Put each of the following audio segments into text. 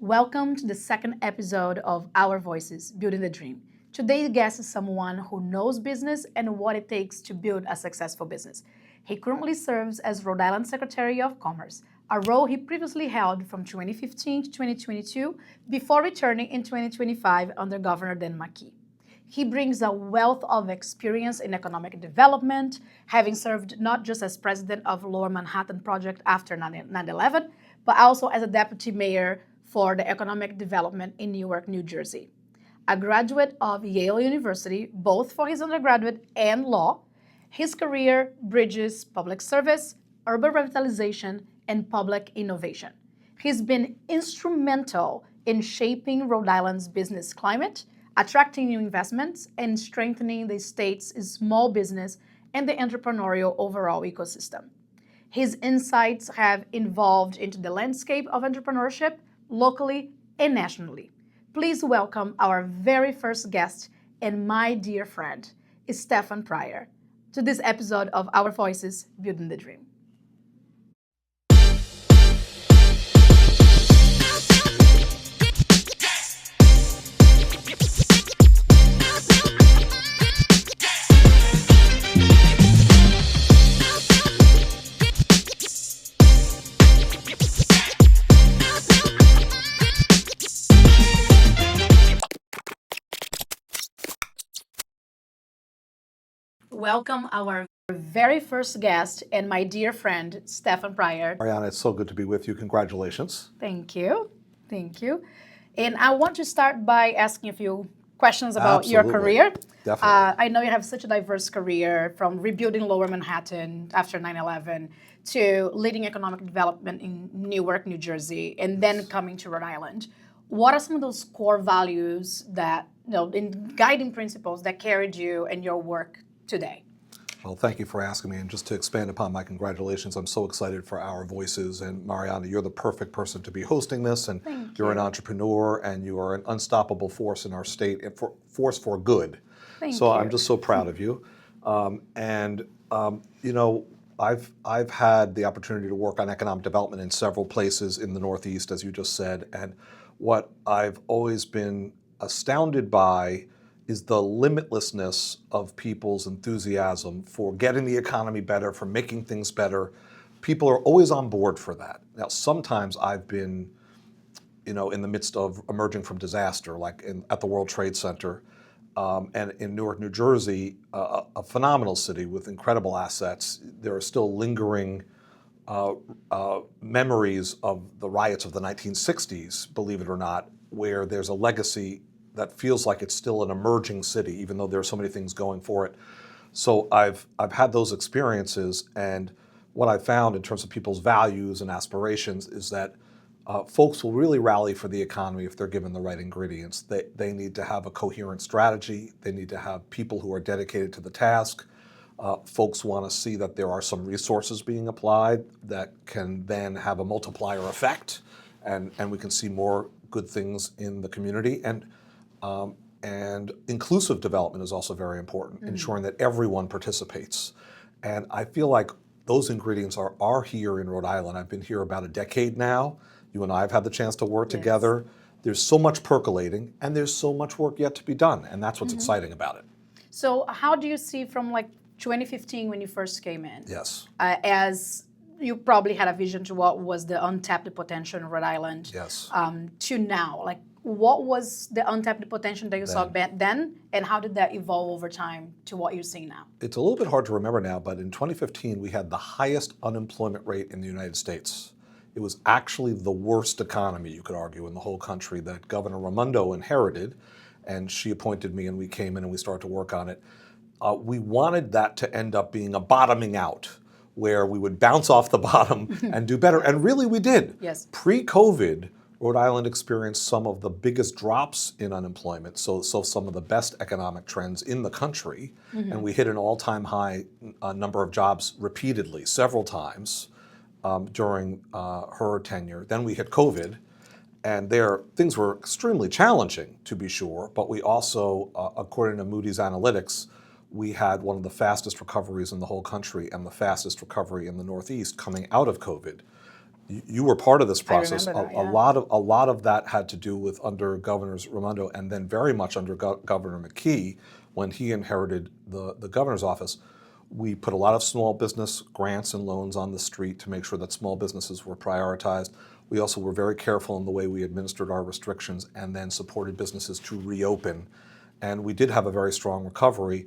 Welcome to the second episode of Our Voices Building the Dream. Today's guest is someone who knows business and what it takes to build a successful business. He currently serves as Rhode Island Secretary of Commerce, a role he previously held from 2015 to 2022 before returning in 2025 under Governor Dan McKee. He brings a wealth of experience in economic development, having served not just as president of Lower Manhattan Project after 9/11, but also as a deputy mayor for the economic development in Newark, New Jersey. A graduate of Yale University, both for his undergraduate and law, his career bridges public service, urban revitalization, and public innovation. He's been instrumental in shaping Rhode Island's business climate, attracting new investments, and strengthening the state's small business and the entrepreneurial overall ecosystem. His insights have evolved into the landscape of entrepreneurship locally and nationally. Please welcome our very first guest and my dear friend, Stefan Pryor, to this episode of Our Voices Building the Dream. Welcome our very first guest and my dear friend, Stefan Pryor. Mariana, it's so good to be with you. Congratulations. Thank you. Thank you. And I want to start by asking a few questions about your career. Definitely. I know you have such a diverse career, from rebuilding Lower Manhattan after 9/11 to leading economic development in Newark, New Jersey, and then coming to Rhode Island. What are some of those core values that, in guiding principles that carried you and your work today? Well, thank you for asking me. And just to expand upon my congratulations, I'm so excited for Our Voices. And Mariana, you're the perfect person to be hosting this. And you're an entrepreneur and you are an unstoppable force in our state, and force for good. Thank you. I'm just so proud of you. I've had the opportunity to work on economic development in several places in the Northeast, as you just said. And what I've always been astounded by is the limitlessness of people's enthusiasm for getting the economy better, for making things better. People are always on board for that. Now, sometimes I've been, in the midst of emerging from disaster, like at the World Trade Center, and in Newark, New Jersey, a phenomenal city with incredible assets. There are still lingering memories of the riots of the 1960s, believe it or not, where there's a legacy that feels like it's still an emerging city, even though there are so many things going for it. So I've had those experiences, and what I've found in terms of people's values and aspirations is that folks will really rally for the economy if they're given the right ingredients. They need to have a coherent strategy. They need to have people who are dedicated to the task. Folks want to see that there are some resources being applied that can then have a multiplier effect, and we can see more good things in the community. And inclusive development is also very important, ensuring that everyone participates. And I feel like those ingredients are here in Rhode Island. I've been here about a decade now. You and I have had the chance to work together. There's so much percolating, and there's so much work yet to be done, and that's what's exciting about it. So how do you see from 2015 when you first came in? Yes. As you probably had a vision to what was the untapped potential in Rhode Island. Yes. To now, what was the untapped potential that you saw then, and how did that evolve over time to what you're seeing now? It's a little bit hard to remember now, but in 2015, we had the highest unemployment rate in the United States. It was actually the worst economy, you could argue, in the whole country that Governor Raimondo inherited, and she appointed me, and we came in and we started to work on it. We wanted that to end up being a bottoming out, where we would bounce off the bottom and do better, and really we did. Yes. Pre-COVID, Rhode Island experienced some of the biggest drops in unemployment, so some of the best economic trends in the country, and we hit an all-time high number of jobs repeatedly, several times during her tenure. Then we hit COVID, and things were extremely challenging, to be sure, but we also, according to Moody's Analytics, we had one of the fastest recoveries in the whole country and the fastest recovery in the Northeast coming out of COVID. You were part of this process. remember that, A yeah. lot of that had to do with under Governors Raimondo and then very much under Governor McKee when he inherited the governor's office. We put a lot of small business grants and loans on the street to make sure that small businesses were prioritized. We also were very careful in the way we administered our restrictions and then supported businesses to reopen. And we did have a very strong recovery.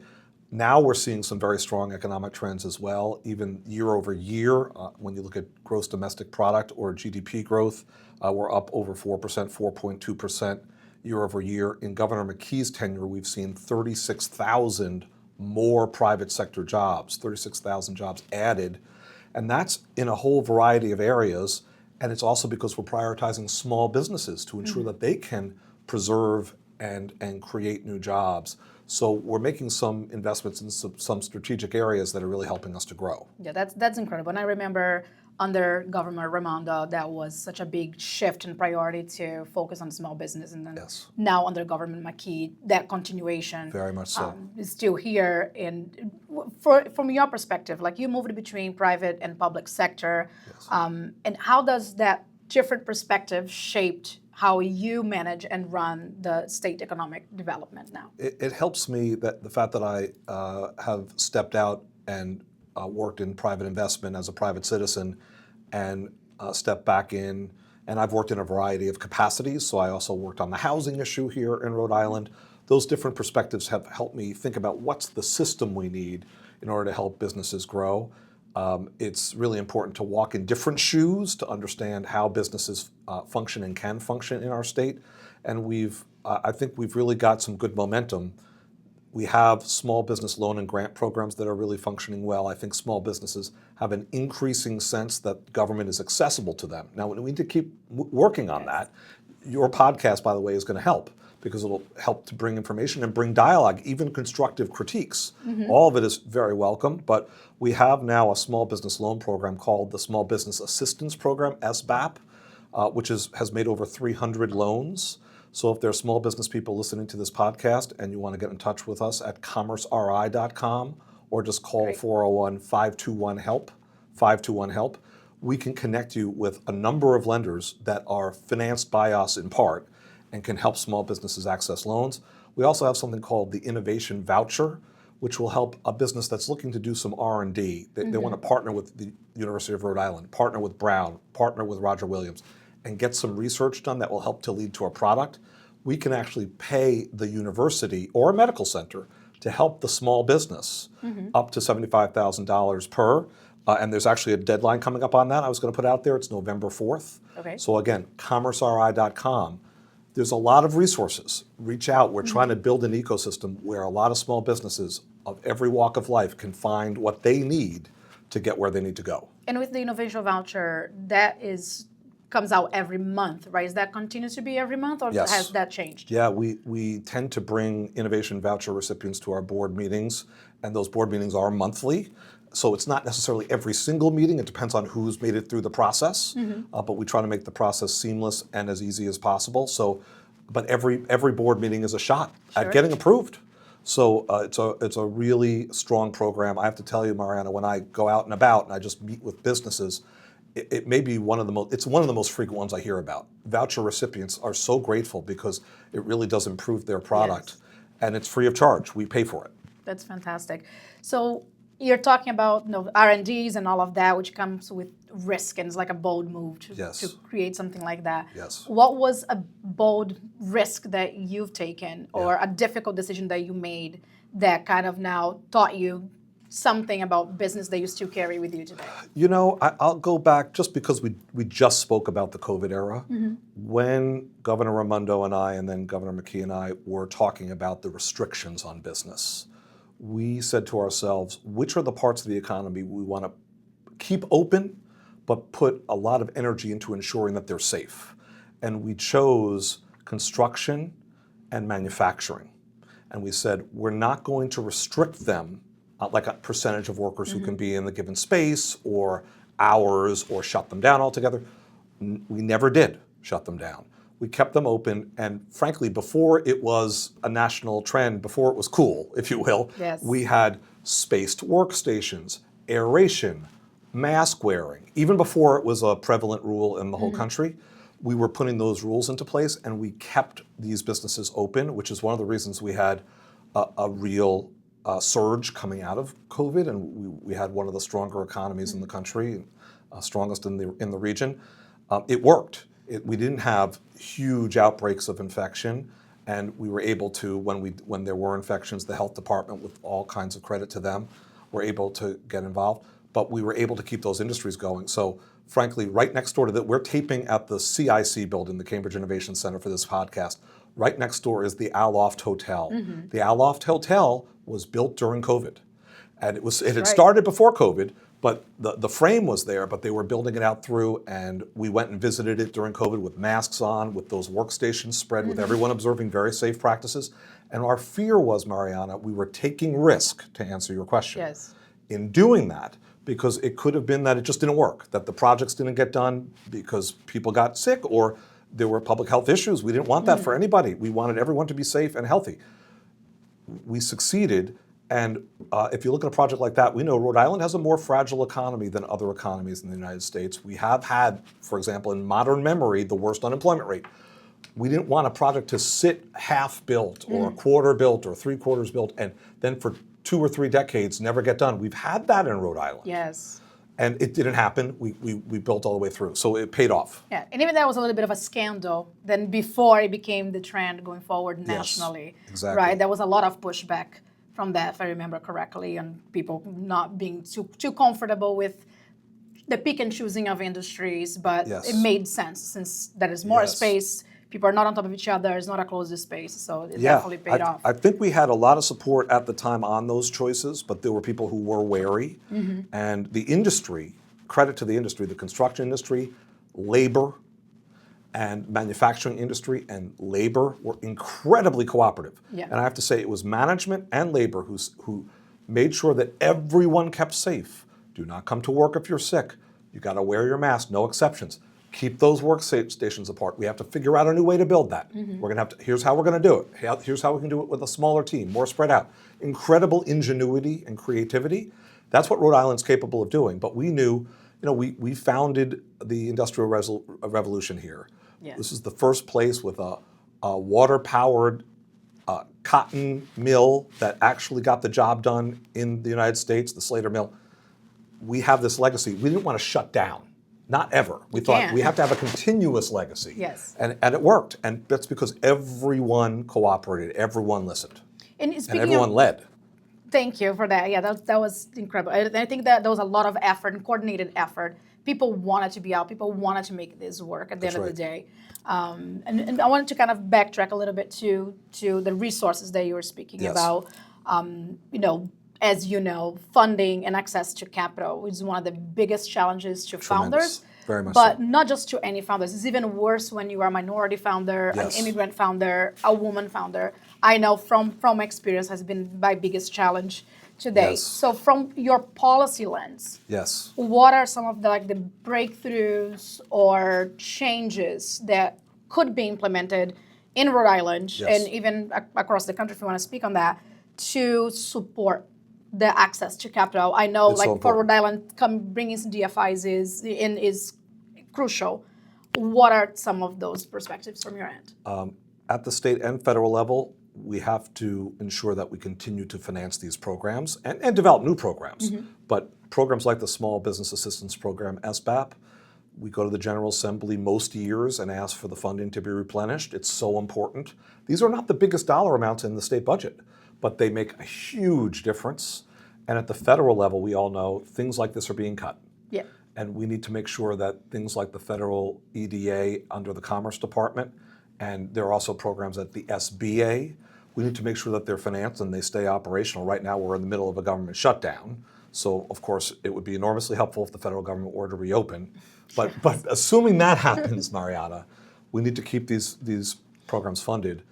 Now we're seeing some very strong economic trends as well, even year over year. When you look at gross domestic product or GDP growth, we're up over 4%, 4.2% year over year. In Governor McKee's tenure, we've seen 36,000 more private sector jobs, 36,000 jobs added. And that's in a whole variety of areas. And it's also because we're prioritizing small businesses to ensure that they can preserve and create new jobs. So we're making some investments in some strategic areas that are really helping us to grow. Yeah, that's incredible. And I remember under Governor Raimondo, that was such a big shift in priority to focus on small business. And then Yes. now under Governor McKee, that continuation Very much so. is still here. And from your perspective, like you moved between private and public sector, Yes. and how does that different perspective shaped how you manage and run the state economic development now? It helps me that the fact that I have stepped out and worked in private investment as a private citizen and stepped back in, and I've worked in a variety of capacities. So I also worked on the housing issue here in Rhode Island. Those different perspectives have helped me think about what's the system we need in order to help businesses grow. It's really important to walk in different shoes to understand how businesses function and can function in our state. And I think we've really got some good momentum. We have small business loan and grant programs that are really functioning well. I think small businesses have an increasing sense that government is accessible to them. Now, we need to keep working on that. Your podcast, by the way, is going to help because it'll help to bring information and bring dialogue, even constructive critiques. All of it is very welcome, but we have now a small business loan program called the Small Business Assistance Program, SBAP, which has made over 300 loans. So if there are small business people listening to this podcast and you want to get in touch with us at commerceri.com or just call 401-521-HELP, 521-HELP, we can connect you with a number of lenders that are financed by us in part and can help small businesses access loans. We also have something called the Innovation Voucher, which will help a business that's looking to do some R&D. They want to partner with the University of Rhode Island, partner with Brown, partner with Roger Williams, and get some research done that will help to lead to a product. We can actually pay the university or a medical center to help the small business up to $75,000 per. And there's actually a deadline coming up on that I was going to put out there. It's November 4th. Okay. So again, commerceri.com. There's a lot of resources. Reach out. We're trying to build an ecosystem where a lot of small businesses of every walk of life can find what they need to get where they need to go. And with the innovation voucher, comes out every month, right? Is that continues to be every month, or Yes. has that changed? Yeah, we tend to bring innovation voucher recipients to our board meetings, and those board meetings are monthly. So it's not necessarily every single meeting. It depends on who's made it through the process. But we try to make the process seamless and as easy as possible. So, but every board meeting is a shot at getting approved. So it's a really strong program. I have to tell you, Mariana, when I go out and about and I just meet with businesses, it may be one of the most frequent ones I hear about. Voucher recipients are so grateful because it really does improve their product, and it's free of charge. We pay for it. That's fantastic. So you're talking about R&Ds and all of that, which comes with risk, and it's like a bold move to create something like that. Yes. What was a bold risk that you've taken, or a difficult decision that you made that kind of now taught you something about business that you still carry with you today? You know, I'll go back just because we just spoke about the COVID era. When Governor Raimondo and I, and then Governor McKee and I were talking about the restrictions on business, we said to ourselves, which are the parts of the economy we want to keep open, but put a lot of energy into ensuring that they're safe? And we chose construction and manufacturing. And we said, we're not going to restrict them like a percentage of workers who can be in the given space or hours or shut them down altogether. We never did shut them down. We kept them open, and frankly, before it was a national trend, before it was cool, if you will, we had spaced workstations, aeration, mask wearing, even before it was a prevalent rule in the whole country, we were putting those rules into place, and we kept these businesses open, which is one of the reasons we had a real surge coming out of COVID, and we had one of the stronger economies in the country, strongest in the region. It worked. We didn't have huge outbreaks of infection, and we were able to, when there were infections, the health department, with all kinds of credit to them, were able to get involved. But we were able to keep those industries going. So frankly, right next door to that, we're taping at the CIC building, the Cambridge Innovation Center, for this podcast. Right next door is the Aloft Hotel. The Aloft Hotel was built during COVID. And it had started before COVID, but the frame was there, but they were building it out through, and we went and visited it during COVID with masks on, with those workstations spread, with everyone observing very safe practices. And our fear was, Mariana, we were taking risk, to answer your question. Yes. In doing that, because it could have been that it just didn't work, that the projects didn't get done because people got sick or there were public health issues. We didn't want that for anybody. We wanted everyone to be safe and healthy. We succeeded, and if you look at a project like that, we know Rhode Island has a more fragile economy than other economies in the United States. We have had, for example, in modern memory, the worst unemployment rate. We didn't want a project to sit half built or a quarter built or 3/4 built and then for 2 or 3 decades never get done. We've had that in Rhode Island. Yes. And it didn't happen. We built all the way through. So it paid off. Yeah, and even that was a little bit of a scandal then before it became the trend going forward nationally. Exactly. Right? There was a lot of pushback from that, if I remember correctly, and people not being too comfortable with the pick and choosing of industries, but it made sense since there is more space. People are not on top of each other. It's not a closed space, so it definitely paid off. I think we had a lot of support at the time on those choices, but there were people who were wary. And the industry, credit to the industry, the construction industry, labor, and manufacturing industry and labor were incredibly cooperative. Yeah. And I have to say, it was management and labor who made sure that everyone kept safe. Do not come to work if you're sick. You got to wear your mask, no exceptions. Keep those workstations apart. We have to figure out a new way to build that. We're going to have to, here's how we're going to do it. Here's how we can do it with a smaller team, more spread out. Incredible ingenuity and creativity. That's what Rhode Island's capable of doing. But we knew, we founded the Industrial Revolution here. Yes. This is the first place with a water-powered cotton mill that actually got the job done in the United States, the Slater Mill. We have this legacy. We didn't want to shut down. Not ever. We thought we have to have a continuous legacy. Yes. And it worked. And that's because everyone cooperated, everyone listened, And everyone led. Thank you for that. Yeah, that was incredible. I think that there was a lot of effort and coordinated effort. People wanted to be out. People wanted to make this work at the end of the day. And I wanted to kind of backtrack a little bit to the resources that you were speaking about. As you know, funding and access to capital is one of the biggest challenges to founders. Very much but so. not just to any founders. It's even worse when you are a minority founder, an immigrant founder, a woman founder. I know from experience has been my biggest challenge today. Yes. So from your policy lens, what are some of the breakthroughs or changes that could be implemented in Rhode Island and even across the country, if you want to speak on that, to support the access to capital? I know, for Rhode Island, bringing some DFIs is crucial. What are some of those perspectives from your end? At the state and federal level, we have to ensure that we continue to finance these programs and develop new programs. But programs like the Small Business Assistance Program, SBAP, we go to the General Assembly most years and ask for the funding to be replenished. It's so important. These are not the biggest dollar amounts in the state budget, but they make a huge difference. And at the federal level, we all know things like this are being cut. Yeah. And we need to make sure that things like the federal EDA under the Commerce Department, and there are also programs at the SBA, we need to make sure that they're financed and they stay operational. Right now, we're in the middle of a government shutdown. So, of course, it would be enormously helpful if the federal government were to reopen. But assuming that happens, Mariana, we need to keep these programs funded.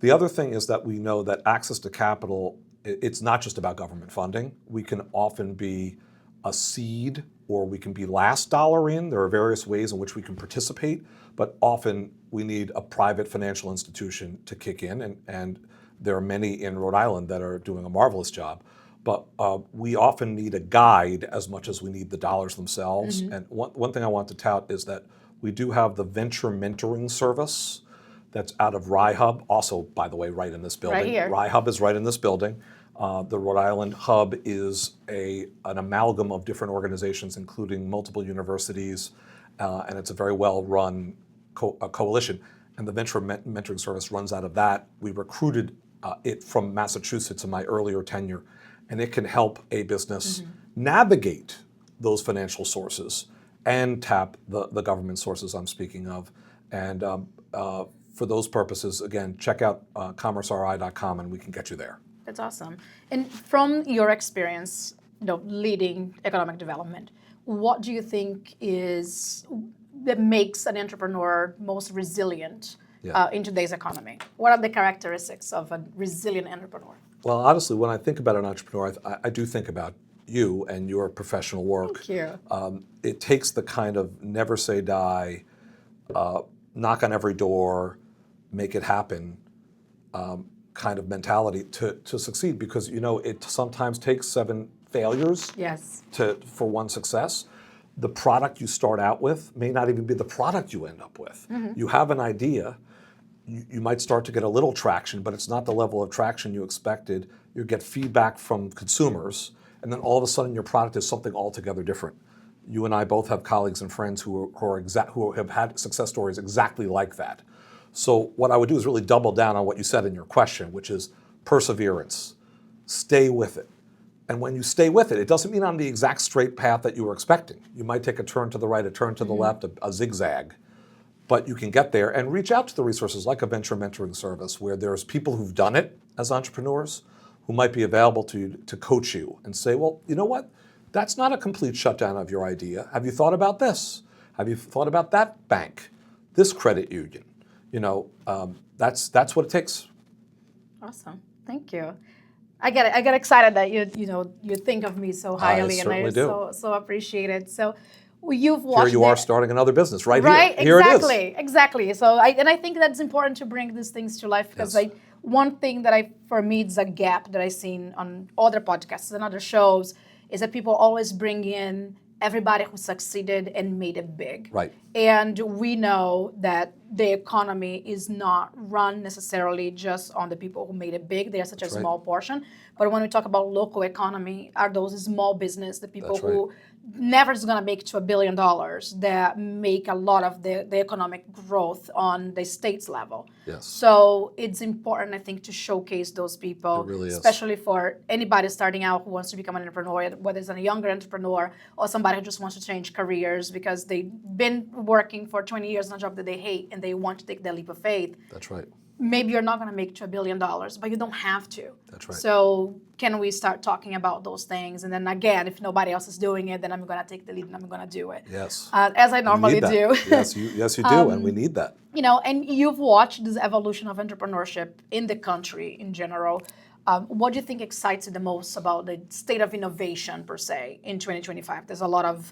The other thing is that we know that access to capital, it's not just about government funding. We can often be a seed or we can be last dollar in. There are various ways in which we can participate, but often we need a private financial institution to kick in, and there are many in Rhode Island that are doing a marvelous job. but we often need a guide as much as we need the dollars themselves. And one thing I want to tout is that we do have the venture mentoring service that's out of RIHub, also, by the way, right in this building. Right here. RIHub is right in this building. The Rhode Island Hub is an amalgam of different organizations, including multiple universities, and it's a very well-run coalition. And the Venture Mentoring Service runs out of that. We recruited it from Massachusetts in my earlier tenure, and it can help a business navigate those financial sources and tap the government sources I'm speaking of. And for those purposes, again, check out commerceri.com and we can get you there. That's awesome. And from your experience, leading economic development, what do you think is that makes an entrepreneur most resilient in today's economy? What are the characteristics of a resilient entrepreneur? Well, honestly, when I think about an entrepreneur, I do think about you and your professional work. Thank you. It takes the kind of never say die, knock on every door, make it happen kind of mentality to succeed, because it sometimes takes 7 failures for one success. The product you start out with may not even be the product you end up with. You have an idea, you might start to get a little traction, but it's not the level of traction you expected. You get feedback from consumers, and then all of a sudden your product is something altogether different. You and I both have colleagues and friends who have had success stories exactly like that. So what I would do is really double down on what you said in your question, which is perseverance. Stay with it. And when you stay with it, it doesn't mean on the exact straight path that you were expecting. You might take a turn to the right, a turn to the left, a zigzag. But you can get there and reach out to the resources like a venture mentoring service where there's people who've done it as entrepreneurs who might be available to coach you and say, well, you know what? That's not a complete shutdown of your idea. Have you thought about this? Have you thought about that bank, this credit union? That's what it takes. Awesome. Thank you. I get excited that you think of me so highly, and I so appreciate it. So you've watched. Here you are starting another business right here. Here it is. Exactly. So I think that's important to bring these things to life, because one thing that for me it's a gap that I've seen on other podcasts and other shows is that people always bring in everybody who succeeded and made it big. Right. And we know that the economy is not run necessarily just on the people who made it big. They are such a small portion. But when we talk about local economy, are those small business, the people who never is going to make to $1 billion, that make a lot of the economic growth on the state's level. Yes. So it's important, I think, to showcase those people, it really is. Especially for anybody starting out who wants to become an entrepreneur, whether it's a younger entrepreneur or somebody who just wants to change careers because they've been working for 20 years on a job that they hate and they want to take that leap of faith. That's right. Maybe you're not going to make to $1 billion, but you don't have to. That's right. So can we start talking about those things? And then again, if nobody else is doing it, then I'm going to take the lead and I'm going to do it. Yes. As I normally do. Yes, you do, and we need that. And you've watched this evolution of entrepreneurship in the country in general. What do you think excites you the most about the state of innovation, per se, in 2025? There's a lot of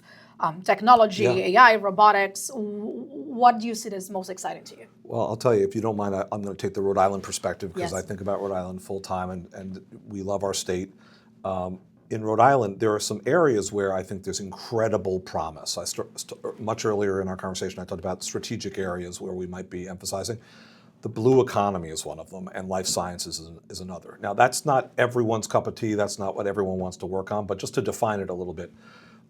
technology, AI, robotics. What do you see as most exciting to you? Well, I'll tell you, if you don't mind, I'm going to take the Rhode Island perspective, because I think about Rhode Island full time, and we love our state. In Rhode Island, there are some areas where I think there's incredible promise. Much earlier in our conversation, I talked about strategic areas where we might be emphasizing. The blue economy is one of them, and life sciences is another. Now, that's not everyone's cup of tea. That's not what everyone wants to work on. But just to define it a little bit,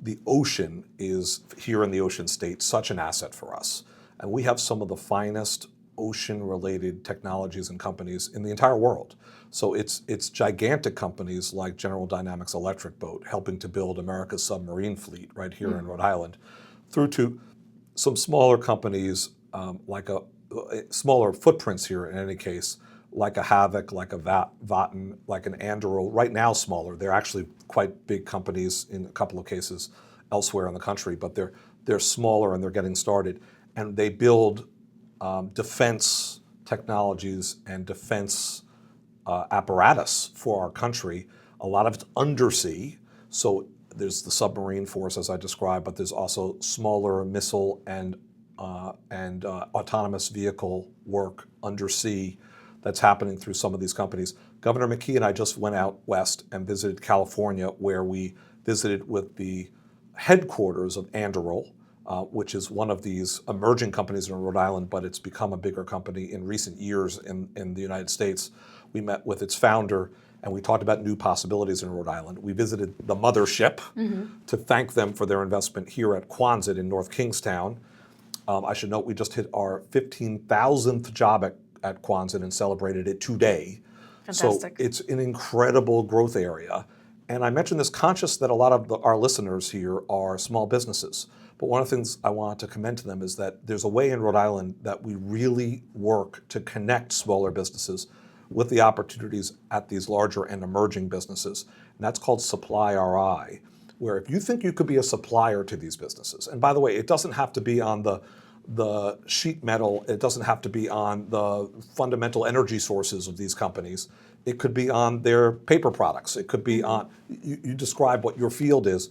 the ocean is, here in the ocean state, such an asset for us. And we have some of the finest ocean-related technologies and companies in the entire world. So it's gigantic companies like General Dynamics Electric Boat helping to build America's submarine fleet right here in Rhode Island, through to some smaller companies like smaller footprints here in any case, like a Havoc, like a Vatten, like an Anduril, right now smaller. They're actually quite big companies in a couple of cases elsewhere in the country, but they're smaller and they're getting started. And they build defense technologies and defense apparatus for our country. A lot of it's undersea, so there's the submarine force as I described, but there's also smaller missile and autonomous vehicle work undersea that's happening through some of these companies. Governor McKee and I just went out west and visited California, where we visited with the headquarters of Anduril, which is one of these emerging companies in Rhode Island, but it's become a bigger company in recent years in the United States. We met with its founder, and we talked about new possibilities in Rhode Island. We visited the mothership to thank them for their investment here at Quonset in North Kingstown. I should note we just hit our 15,000th job at Quonset and celebrated it today. Fantastic. So it's an incredible growth area. And I mentioned this conscious that a lot of our listeners here are small businesses. But one of the things I want to commend to them is that there's a way in Rhode Island that we really work to connect smaller businesses with the opportunities at these larger and emerging businesses. And that's called Supply RI, where if you think you could be a supplier to these businesses, and by the way, it doesn't have to be on the sheet metal, it doesn't have to be on the fundamental energy sources of these companies. It could be on their paper products. It could be on, you describe what your field is.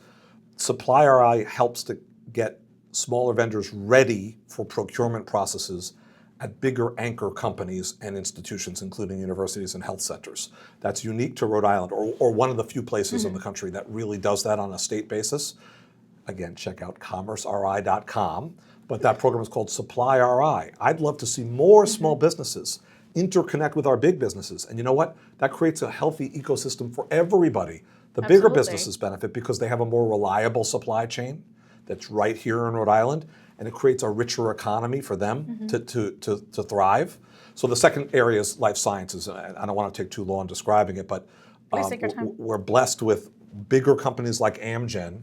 Supply RI helps to get smaller vendors ready for procurement processes at bigger anchor companies and institutions, including universities and health centers. That's unique to Rhode Island, or one of the few places in the country that really does that on a state basis. Again, check out commerceri.com, but that program is called Supply RI. I'd love to see more small businesses interconnect with our big businesses. And you know what? That creates a healthy ecosystem for everybody. The bigger Absolutely. businesses benefit because they have a more reliable supply chain that's right here in Rhode Island, and it creates a richer economy for them to thrive. So the second area is life sciences, and I don't want to take too long describing it, but Please take your time. we're blessed with bigger companies like Amgen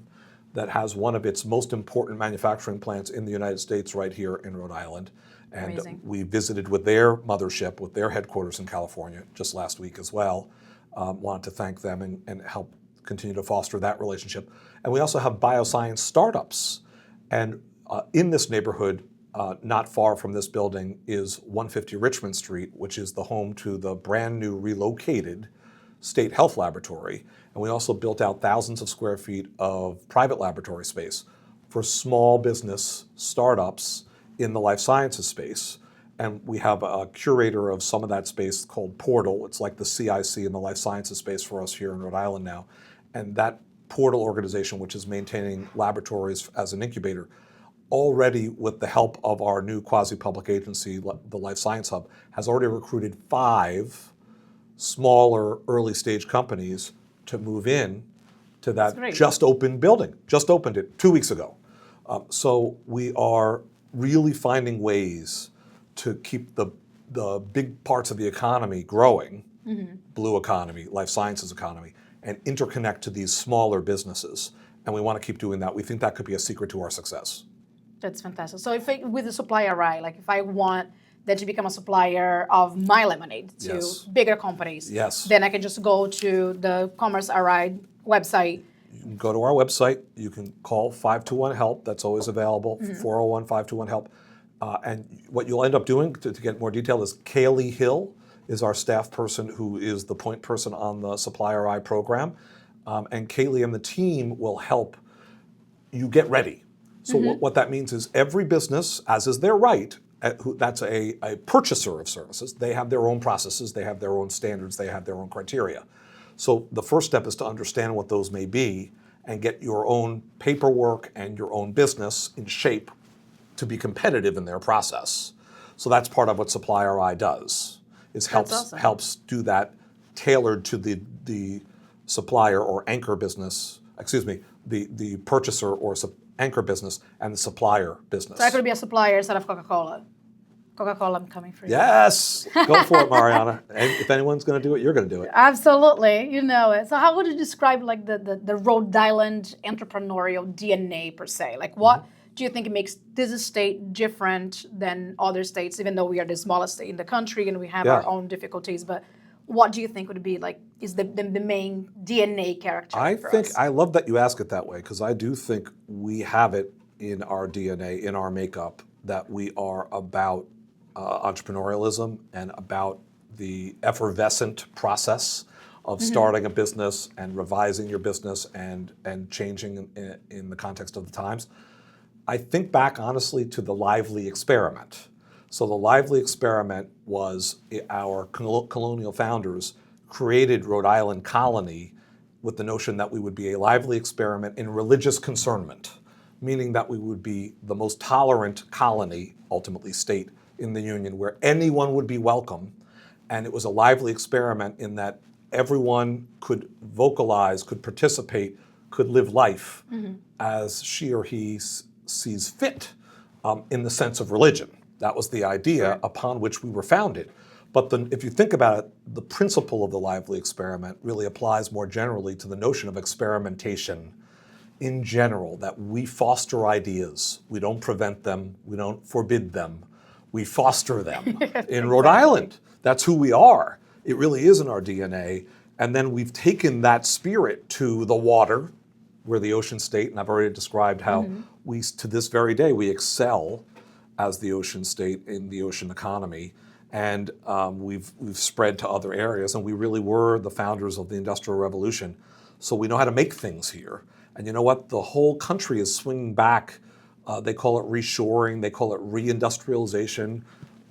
that has one of its most important manufacturing plants in the United States right here in Rhode Island. And Amazing. we visited with their mothership, with their headquarters in California just last week as well. Wanted to thank them and help continue to foster that relationship. And we also have bioscience startups. And in this neighborhood, not far from this building, is 150 Richmond Street, which is the home to the brand new relocated State Health Laboratory. And we also built out thousands of square feet of private laboratory space for small business startups in the life sciences space. And we have a curator of some of that space called Portal. It's like the CIC in the life sciences space for us here in Rhode Island now. And that Portal organization, which is maintaining laboratories as an incubator, already with the help of our new quasi-public agency, the Life Science Hub, has already recruited 5 smaller early stage companies to move in to that great. just opened building. Just opened it 2 weeks ago. So we are really finding ways to keep the big parts of the economy growing, blue economy, life sciences economy, and interconnect to these smaller businesses. And we want to keep doing that. We think that could be a secret to our success. That's fantastic. So with the supplier, right? Like if I want that to become a supplier of my lemonade to Yes. bigger companies, Yes. then I can just go to the Commerce RI website. You can go to our website. You can call 521-HELP. That's always available, 401-521-HELP. And what you'll end up doing, to get more detail, is Kaylee Hill is our staff person who is the point person on the Supply RI program. And Kaylee and the team will help you get ready. So what that means is every business, as is their right, that's a purchaser of services, they have their own processes, they have their own standards, they have their own criteria. So the first step is to understand what those may be and get your own paperwork and your own business in shape to be competitive in their process. So that's part of what Supply RI does, is awesome. helps do that tailored to the supplier or anchor business, the purchaser or anchor business and the supplier business. So I could be a supplier instead of Coca-Cola. Coca-Cola, I'm coming for you. Yes, go for it, Mariana. And if anyone's going to do it, you're going to do it. Absolutely, you know it. So how would you describe like the Rhode Island entrepreneurial DNA per se? Like what do you think makes this state different than other states, even though we are the smallest state in the country and we have our own difficulties, but what do you think would be like is the main DNA character for us? I love that you ask it that way, because I do think we have it in our DNA, in our makeup, that we are about entrepreneurialism and about the effervescent process of starting a business and revising your business and changing in the context of the times. I think back honestly to the lively experiment. So the lively experiment was our colonial founders created Rhode Island Colony with the notion that we would be a lively experiment in religious concernment, meaning that we would be the most tolerant colony, ultimately state, in the Union, where anyone would be welcome. And it was a lively experiment in that everyone could vocalize, could participate, could live life as she or he sees fit in the sense of religion. That was the idea upon which we were founded. But if you think about it, the principle of the lively experiment really applies more generally to the notion of experimentation in general, that we foster ideas. We don't prevent them. We don't forbid them. We foster them. In Rhode Island, that's who we are. It really is in our DNA. And then we've taken that spirit to the water. We're the ocean state, and I've already described how we, to this very day, we excel as the ocean state in the ocean economy. And we've spread to other areas, and we really were the founders of the Industrial Revolution. So we know how to make things here. And you know what? The whole country is swinging back. They call it reshoring. They call it reindustrialization.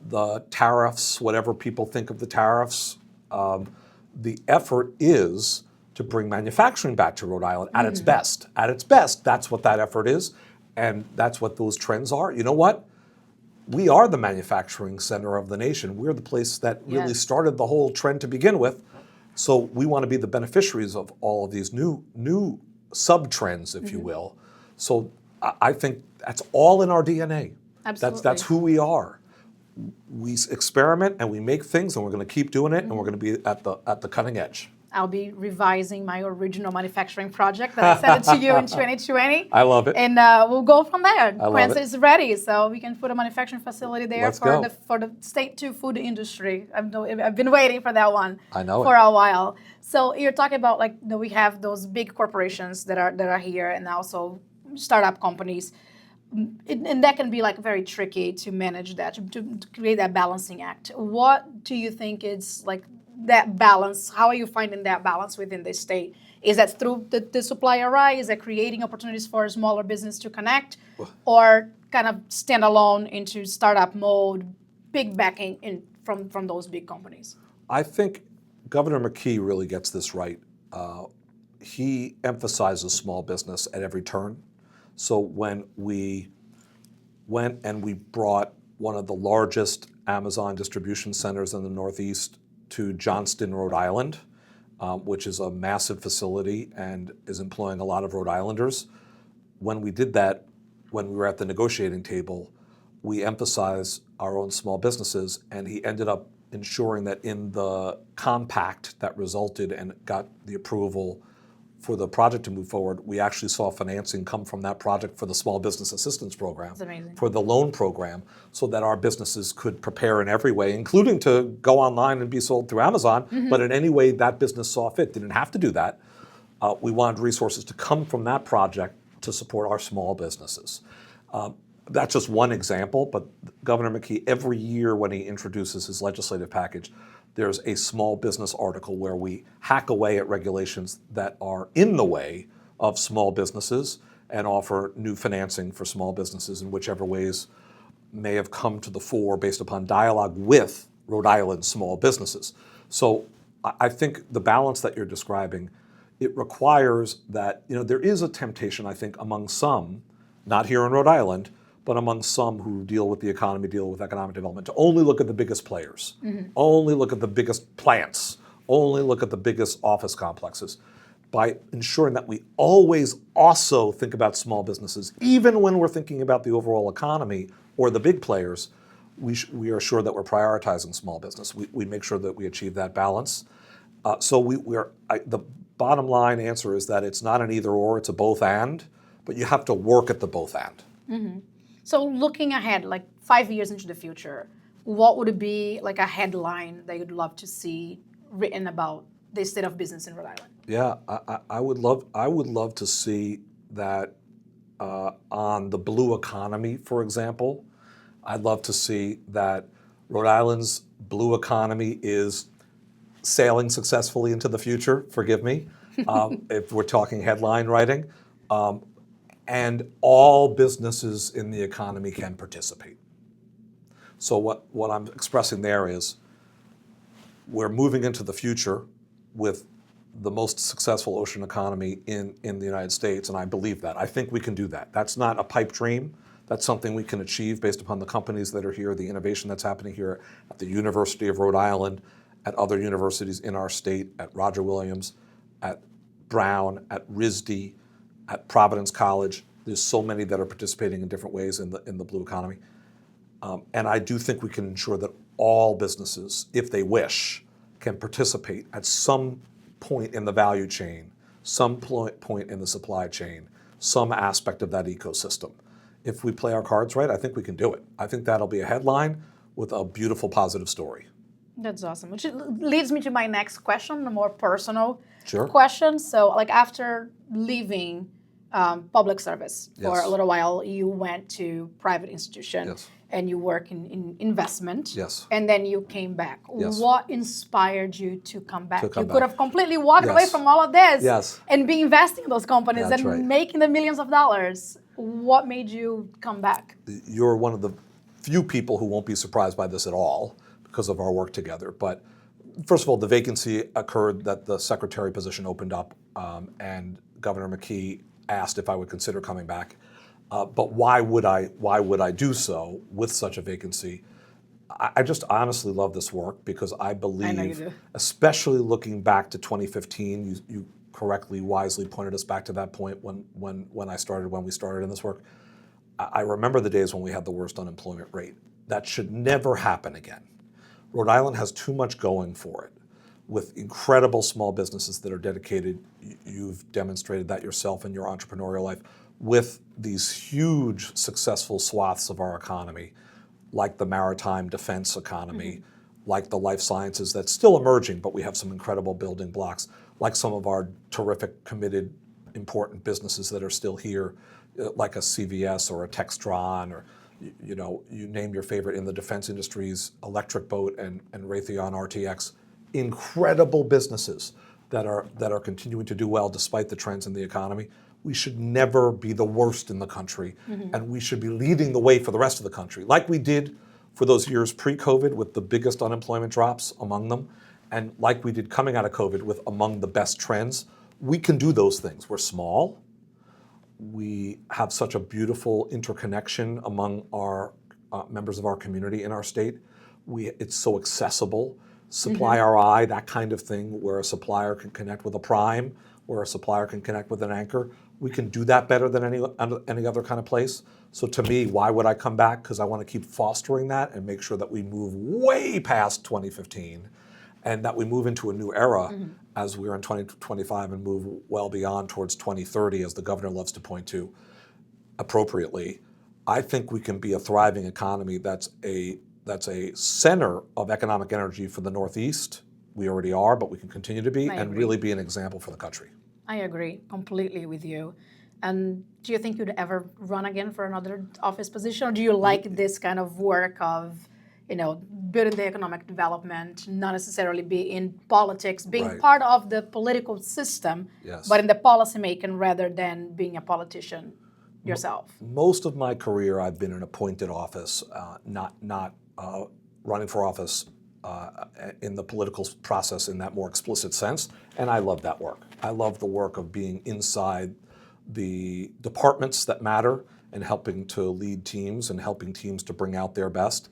The tariffs, whatever people think of the tariffs, the effort is to bring manufacturing back to Rhode Island at its best. At its best, that's what that effort is, and that's what those trends are. You know what? We are the manufacturing center of the nation. We're the place that really started the whole trend to begin with. So we want to be the beneficiaries of all of these new sub-trends, if you will. So I think that's all in our DNA. Absolutely. That's who we are. We experiment and we make things, and we're going to keep doing it, and we're going to be at the cutting edge. I'll be revising my original manufacturing project that I sent it to you in 2020. I love it. And we'll go from there. love Cranston it. is ready, so we can put a manufacturing facility there Let's go. for the state to food industry. I've been waiting for that one I know for it. a while. So you're talking about we have those big corporations that are here, and also startup companies. And that can be very tricky to manage that, to create that balancing act. What do you think is that balance? How are you finding that balance within the state? Is that through the supplier right? Is that creating opportunities for a smaller business to connect, or kind of stand alone into startup mode, big backing from those big companies? I think Governor McKee really gets this right. He emphasizes small business at every turn. So when we went and we brought one of the largest Amazon distribution centers in the Northeast to Johnston, Rhode Island, which is a massive facility and is employing a lot of Rhode Islanders. When we did that, when we were at the negotiating table, we emphasized our own small businesses, and he ended up ensuring that in the compact that resulted and got the approval for the project to move forward, we actually saw financing come from that project for the Small Business Assistance Program, That's amazing. for the loan program, so that our businesses could prepare in every way, including to go online and be sold through Amazon, but in any way that business saw fit. Didn't have to do that. We wanted resources to come from that project to support our small businesses. That's just one example, but Governor McKee, every year when he introduces his legislative package, there's a small business article where we hack away at regulations that are in the way of small businesses and offer new financing for small businesses in whichever ways may have come to the fore based upon dialogue with Rhode Island small businesses. So I think the balance that you're describing, it requires that, there is a temptation, I think, among some, not here in Rhode Island, but among some who deal with the economy, deal with economic development, to only look at the biggest players, only look at the biggest plants, only look at the biggest office complexes. By ensuring that we always also think about small businesses, even when we're thinking about the overall economy or the big players, we are sure that we're prioritizing small business. We make sure that we achieve that balance. The bottom line answer is that it's not an either or, it's a both and, but you have to work at the both and. So looking ahead, 5 years into the future, what would it be a headline that you'd love to see written about the state of business in Rhode Island? Yeah, I would love to see that on the blue economy, for example. I'd love to see that Rhode Island's blue economy is sailing successfully into the future, forgive me, if we're talking headline writing. And all businesses in the economy can participate. So what I'm expressing there is we're moving into the future with the most successful ocean economy in the United States, and I believe that. I think we can do that. That's not a pipe dream. That's something we can achieve based upon the companies that are here, the innovation that's happening here at the University of Rhode Island, at other universities in our state, at Roger Williams, at Brown, at RISD, at Providence College. There's so many that are participating in different ways in the blue economy. And I do think we can ensure that all businesses, if they wish, can participate at some point in the value chain, some point in the supply chain, some aspect of that ecosystem. If we play our cards right, I think we can do it. I think that'll be a headline with a beautiful, positive story. That's awesome. Which leads me to my next question, a more personal Sure. question. So, like after leaving public service for Yes. a little while, you went to private institution Yes. and you work in investment. Yes. And then you came back. Yes. What inspired you to come back? To come You could back. have completely walked away Yes. from all of this Yes. and be investing in those companies That's and right. making the millions of dollars. What made you come back? You're one of the few people who won't be surprised by this at all because of our work together. But first of all, the vacancy occurred that the secretary position opened up, and Governor McKee asked if I would consider coming back. But why would I do so with such a vacancy? I just honestly love this work because I believe, I know you do. especially looking back to 2015, you correctly, wisely pointed us back to that point when we started in this work. I remember the days when we had the worst unemployment rate. That should never happen again. Rhode Island has too much going for it, with incredible small businesses that are dedicated. You've demonstrated that yourself in your entrepreneurial life, with these huge successful swaths of our economy, like the maritime defense economy, like the life sciences that's still emerging, but we have some incredible building blocks, like some of our terrific, committed, important businesses that are still here, like a CVS or a Textron, or you name your favorite in the defense industries, Electric Boat and Raytheon RTX, incredible businesses that are continuing to do well despite the trends in the economy. We should never be the worst in the country, and we should be leading the way for the rest of the country, like we did for those years pre-COVID with the biggest unemployment drops among them, and like we did coming out of COVID with among the best trends. We can do those things. We're small. We have such a beautiful interconnection among our members of our community in our state. It's so accessible. Supply RI, that kind of thing, where a supplier can connect with a prime, where a supplier can connect with an anchor. We can do that better than any other kind of place. So to me, why would I come back? Because I want to keep fostering that and make sure that we move way past 2015 and that we move into a new era as we're in 2025 and move well beyond towards 2030, as the governor loves to point to appropriately. I think we can be a thriving economy that's a center of economic energy for the Northeast. We already are, but we can continue to be, I and agree. really be an example for the country. I agree completely with you. And do you think you'd ever run again for another office position, or do you like this kind of work of, building the economic development, not necessarily be in politics, being Right. part of the political system, Yes. but in the policy making rather than being a politician yourself? Most of my career, I've been in appointed office, not running for office in the political process in that more explicit sense, and I love that work. I love the work of being inside the departments that matter and helping to lead teams and helping teams to bring out their best.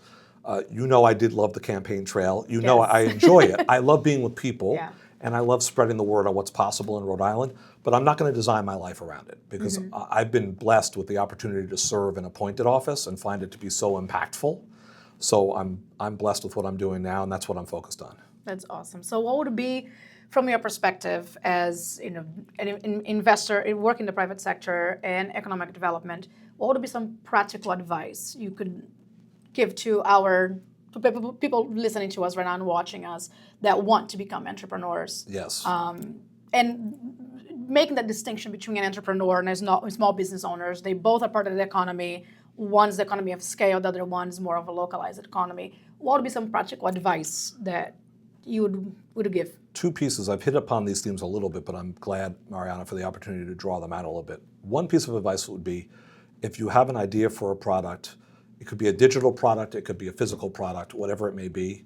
I did love the campaign trail. Yes. I enjoy it. I love being with people, Yeah. and I love spreading the word on what's possible in Rhode Island, but I'm not going to design my life around it because I've been blessed with the opportunity to serve in appointed office and find it to be so impactful. So I'm blessed with what I'm doing now, and that's what I'm focused on. That's awesome. So what would be, from your perspective as an investor working in the private sector and economic development, what would be some practical advice you could give to people listening to us right now and watching us that want to become entrepreneurs? Yes. And making that distinction between an entrepreneur and small business owners, they both are part of the economy. One's the economy of scale, the other one is more of a localized economy. What would be some practical advice that you would give? Two pieces. I've hit upon these themes a little bit, but I'm glad, Mariana, for the opportunity to draw them out a little bit. One piece of advice would be, if you have an idea for a product, It could be a digital product, it could be a physical product, whatever it may be.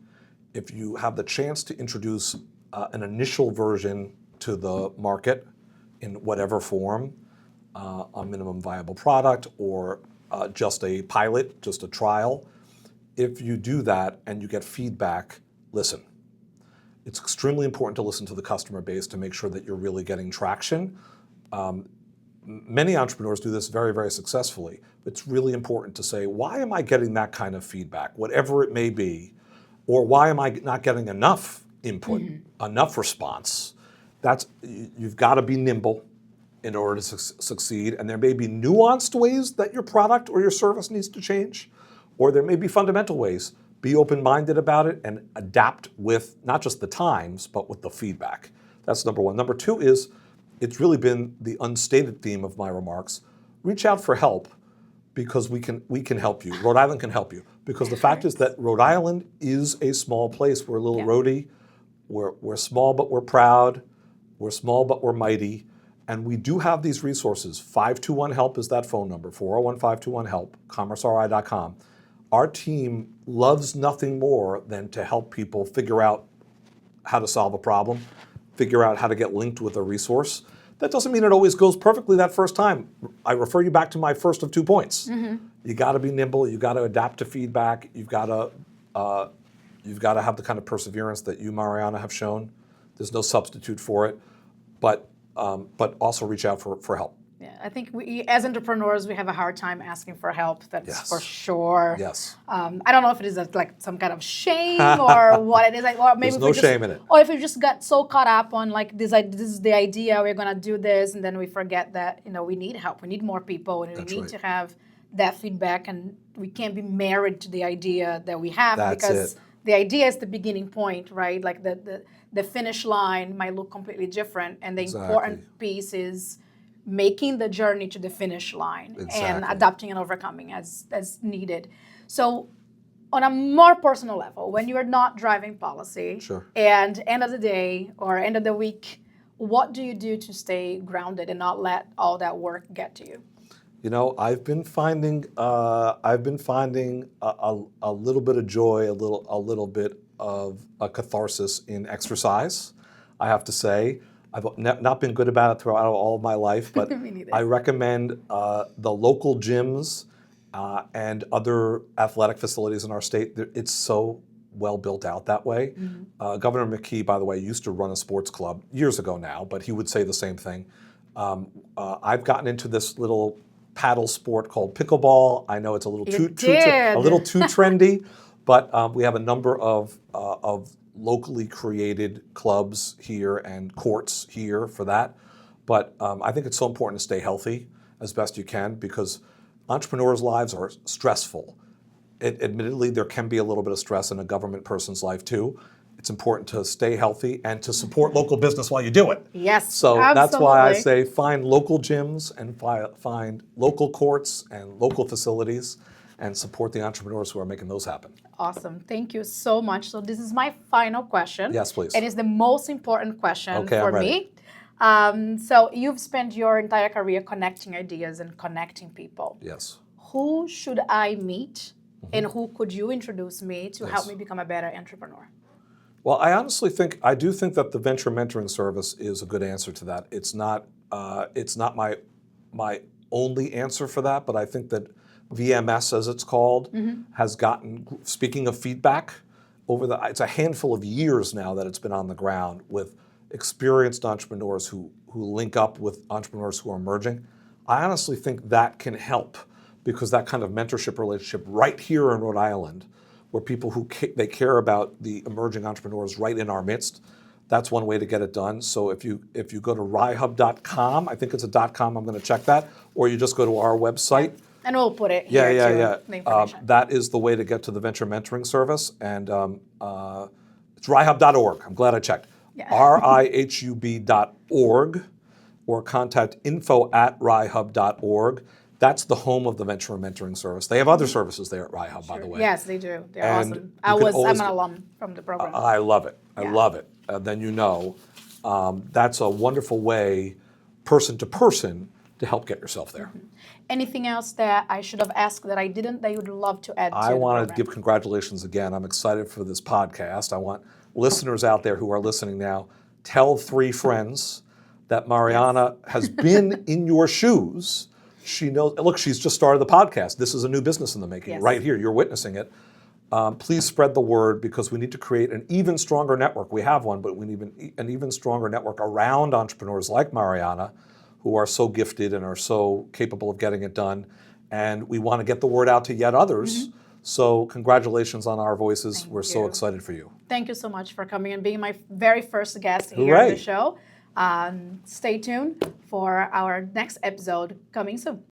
If you have the chance to introduce an initial version to the market in whatever form, a minimum viable product or just a pilot, just a trial, if you do that and you get feedback, listen. It's extremely important to listen to the customer base to make sure that you're really getting traction. Many entrepreneurs do this very, very successfully. It's really important to say, why am I getting that kind of feedback, whatever it may be, or why am I not getting enough input, enough response? You've got to be nimble in order to succeed, and there may be nuanced ways that your product or your service needs to change, or there may be fundamental ways. Be open-minded about it and adapt with not just the times, but with the feedback. That's number one. Number two is, it's really been the unstated theme of my remarks. Reach out for help because we can help you. Rhode Island can help you. Because the fact is that Rhode Island is a small place. We're a little roady. We're small, but we're proud. We're small, but we're mighty. And we do have these resources. 521-HELP is that phone number, 401-521-HELP, commerceri.com. Our team loves nothing more than to help people figure out how to solve a problem, figure out how to get linked with a resource. That doesn't mean it always goes perfectly that first time. I refer you back to my first of 2 points. You got to be nimble. You got to adapt to feedback. You've got to have the kind of perseverance that you, Mariana, have shown. There's no substitute for it, but also reach out for help. Yeah, I think we, as entrepreneurs, we have a hard time asking for help. That's for sure. Yes. I don't know if it is like some kind of shame or what it is. Like, or maybe there's no shame in it. Or if we just got so caught up on like this is the idea, we're gonna do this, and then we forget that we need help. We need more people, and we need to have that feedback, and we can't be married to the idea that we have because the idea is the beginning point, right? Like the finish line might look completely different, and the important piece is making the journey to the finish line and adapting and overcoming as needed. So on a more personal level, when you're not driving policy and end of the day or end of the week, what do you do to stay grounded and not let all that work get to you? I've been finding a little bit of joy, a little bit of a catharsis in exercise, I have to say. I've not been good about it throughout all of my life, but I recommend the local gyms and other athletic facilities in our state. It's so well built out that way. Governor McKee, by the way, used to run a sports club years ago now, but he would say the same thing. I've gotten into this little paddle sport called pickleball. I know it's a little too trendy, but we have a number of locally created clubs here and courts here for that. But I think it's so important to stay healthy as best you can because entrepreneurs' lives are stressful. Admittedly, there can be a little bit of stress in a government person's life too. It's important to stay healthy and to support local business while you do it. Yes, so absolutely. That's why I say find local gyms and find local courts and local facilities and support the entrepreneurs who are making those happen. Awesome. Thank you so much. So this is my final question. Yes, please. And it's the most important question for me. Ready. So you've spent your entire career connecting ideas and connecting people. Yes. Who should I meet and who could you introduce me to help me become a better entrepreneur? Well, I do think that the venture mentoring service is a good answer to that. It's not my only answer for that, but I think that VMS, as it's called, has gotten, speaking of feedback, it's a handful of years now that it's been on the ground with experienced entrepreneurs who link up with entrepreneurs who are emerging. I honestly think that can help because that kind of mentorship relationship right here in Rhode Island, where people they care about the emerging entrepreneurs right in our midst, that's one way to get it done. So if you go to RIHub.com, I think it's a .com, I'm going to check that, or you just go to our website. And we'll put it here too, the information. That is the way to get to the venture mentoring service, and it's RIHub.org. I'm glad I checked. RIHUB.org, or contact info@RIHub.org. That's the home of the venture mentoring service. They have other services there at RIHub, by the way. Yes, they do. They're awesome. I'm an alum from the program. I love it. I love it. Then that's a wonderful way, person to person, to help get yourself there. Anything else that I should have asked that I didn't that you would love to add to I the want to program? give congratulations again. I'm excited for this podcast. I want listeners out there who are listening now, tell 3 friends that Mariana has been in your shoes. She knows, look, she's just started the podcast. This is a new business in the making. Yes. Right here, you're witnessing it. Please spread the word, because we need to create an even stronger network. We have one, but we need an even stronger network around entrepreneurs like Mariana, who are so gifted and are so capable of getting it done. And we want to get the word out to yet others. So congratulations on Our Voices. We're so you. excited for you. Thank you so much for coming and being my very first guest here Hooray. on the show. Stay tuned for our next episode coming soon.